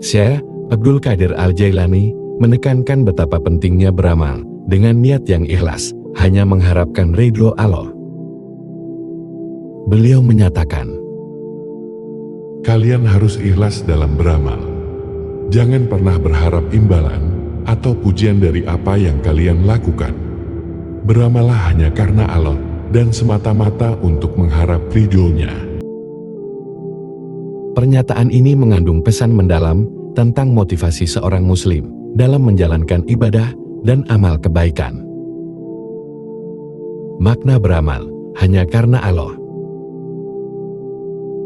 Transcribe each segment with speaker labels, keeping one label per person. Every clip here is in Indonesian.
Speaker 1: Syekh Abdul Qadir Al-Jailani menekankan betapa pentingnya beramal dengan niat yang ikhlas, hanya mengharapkan ridho Allah. Beliau menyatakan,
Speaker 2: kalian harus ikhlas dalam beramal. Jangan pernah berharap imbalan atau pujian dari apa yang kalian lakukan. Beramallah hanya karena Allah dan semata-mata untuk mengharap ridho-Nya.
Speaker 1: Pernyataan ini mengandung pesan mendalam tentang motivasi seorang muslim dalam menjalankan ibadah dan amal kebaikan. Makna beramal hanya karena Allah.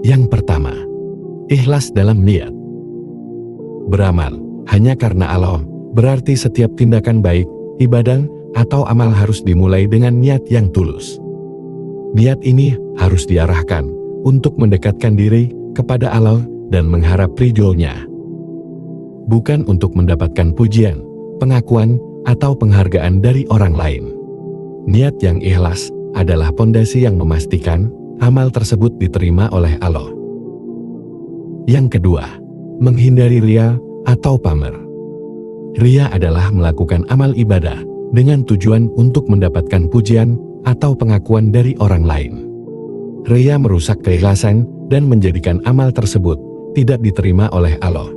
Speaker 1: Yang pertama, ikhlas dalam niat. Beramal hanya karena Allah berarti setiap tindakan baik, ibadah, atau amal harus dimulai dengan niat yang tulus. Niat ini harus diarahkan untuk mendekatkan diri kepada Allah dan mengharap ridho-Nya. Bukan untuk mendapatkan pujian, pengakuan, atau penghargaan dari orang lain. Niat yang ikhlas adalah pondasi yang memastikan amal tersebut diterima oleh Allah. Yang kedua, menghindari riya atau pamer. Riya adalah melakukan amal ibadah dengan tujuan untuk mendapatkan pujian atau pengakuan dari orang lain. Riya merusak keikhlasan dan menjadikan amal tersebut tidak diterima oleh Allah.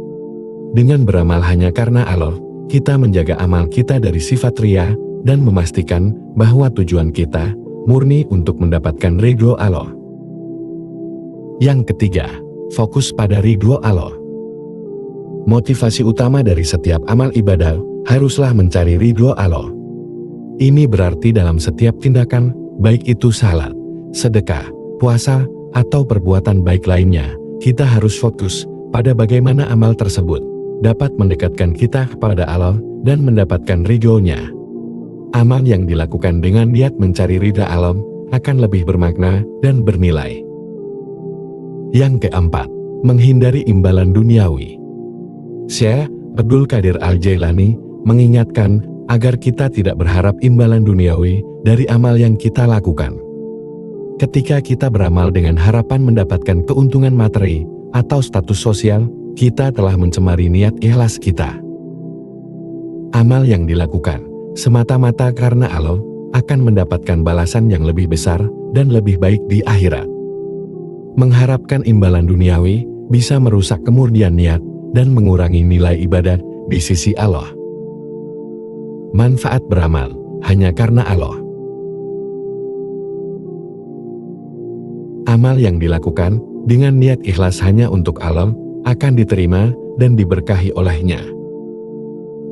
Speaker 1: Dengan beramal hanya karena Allah, kita menjaga amal kita dari sifat riya dan memastikan bahwa tujuan kita murni untuk mendapatkan ridho Allah. Yang ketiga, fokus pada ridho Allah. Motivasi utama dari setiap amal ibadah haruslah mencari ridho Allah. Ini berarti dalam setiap tindakan, baik itu salat, sedekah, puasa, atau perbuatan baik lainnya, kita harus fokus pada bagaimana amal tersebut dapat mendekatkan kita kepada Allah dan mendapatkan ridho-Nya. Amal yang dilakukan dengan niat mencari ridha Allah akan lebih bermakna dan bernilai. Yang keempat, menghindari imbalan duniawi. Syekh Abdul Qadir Al-Jailani mengingatkan agar kita tidak berharap imbalan duniawi dari amal yang kita lakukan. Ketika kita beramal dengan harapan mendapatkan keuntungan materi atau status sosial, kita telah mencemari niat ikhlas kita. Amal yang dilakukan semata-mata karena Allah akan mendapatkan balasan yang lebih besar dan lebih baik di akhirat. Mengharapkan imbalan duniawi bisa merusak kemurnian niat dan mengurangi nilai ibadah di sisi Allah. Manfaat beramal hanya karena Allah. Amal yang dilakukan dengan niat ikhlas hanya untuk Allah akan diterima dan diberkahi oleh-Nya.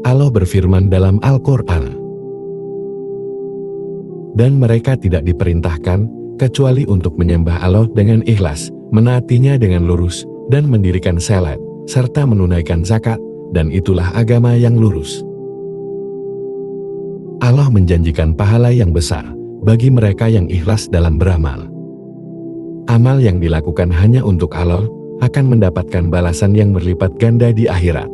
Speaker 1: Allah berfirman dalam Al-Quran, dan mereka tidak diperintahkan kecuali untuk menyembah Allah dengan ikhlas, menaatinya dengan lurus, dan mendirikan salat, serta menunaikan zakat, dan itulah agama yang lurus. Allah menjanjikan pahala yang besar bagi mereka yang ikhlas dalam beramal. Amal yang dilakukan hanya untuk Allah akan mendapatkan balasan yang berlipat ganda di akhirat.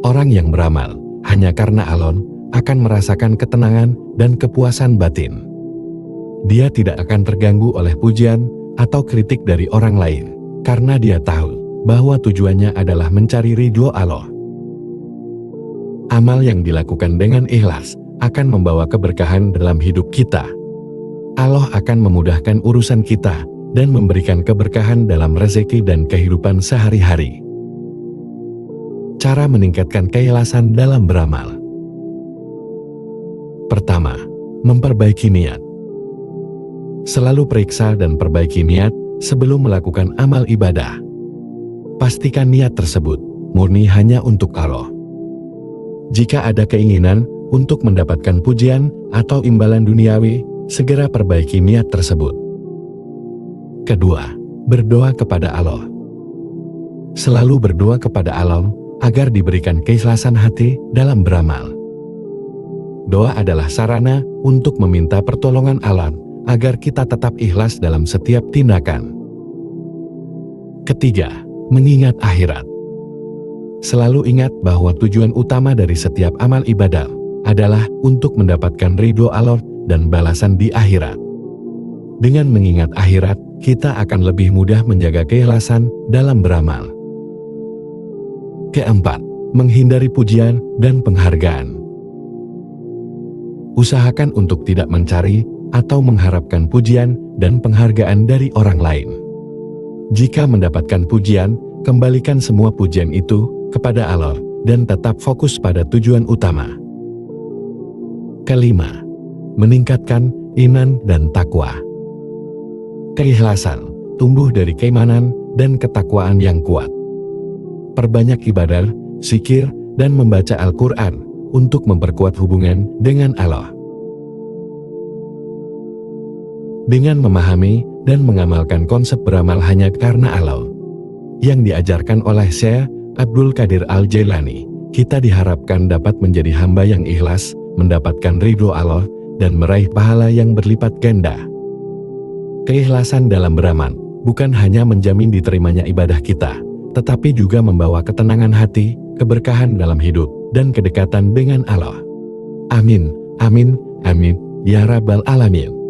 Speaker 1: Orang yang beramal hanya karena Allah akan merasakan ketenangan dan kepuasan batin. Dia tidak akan terganggu oleh pujian atau kritik dari orang lain, karena dia tahu bahwa tujuannya adalah mencari ridho Allah. Amal yang dilakukan dengan ikhlas akan membawa keberkahan dalam hidup kita. Allah akan memudahkan urusan kita dan memberikan keberkahan dalam rezeki dan kehidupan sehari-hari. Cara meningkatkan keikhlasan dalam beramal. Pertama, memperbaiki niat. Selalu periksa dan perbaiki niat sebelum melakukan amal ibadah. Pastikan niat tersebut murni hanya untuk Allah. Jika ada keinginan untuk mendapatkan pujian atau imbalan duniawi, segera perbaiki niat tersebut. Kedua, berdoa kepada Allah. Selalu berdoa kepada Allah agar diberikan keikhlasan hati dalam beramal. Doa adalah sarana untuk meminta pertolongan Allah agar kita tetap ikhlas dalam setiap tindakan. Ketiga, mengingat akhirat. Selalu ingat bahwa tujuan utama dari setiap amal ibadah adalah untuk mendapatkan ridho Allah dan balasan di akhirat. Dengan mengingat akhirat, kita akan lebih mudah menjaga keikhlasan dalam beramal. Keempat, menghindari pujian dan penghargaan. Usahakan untuk tidak mencari atau mengharapkan pujian dan penghargaan dari orang lain. Jika mendapatkan pujian, kembalikan semua pujian itu kepada Allah dan tetap fokus pada tujuan utama. Kelima, meningkatkan iman dan takwa. Keikhlasan tumbuh dari keimanan dan ketakwaan yang kuat. Perbanyak ibadah, zikir, dan membaca Al-Quran untuk memperkuat hubungan dengan Allah. Dengan memahami dan mengamalkan konsep beramal hanya karena Allah yang diajarkan oleh Syekh Abdul Qadir Al-Jailani, kita diharapkan dapat menjadi hamba yang ikhlas, mendapatkan ridho Allah, dan meraih pahala yang berlipat ganda. Keikhlasan dalam beramal bukan hanya menjamin diterimanya ibadah kita, tetapi juga membawa ketenangan hati, keberkahan dalam hidup, dan kedekatan dengan Allah. Amin, amin, amin, ya Rabbal Alamin.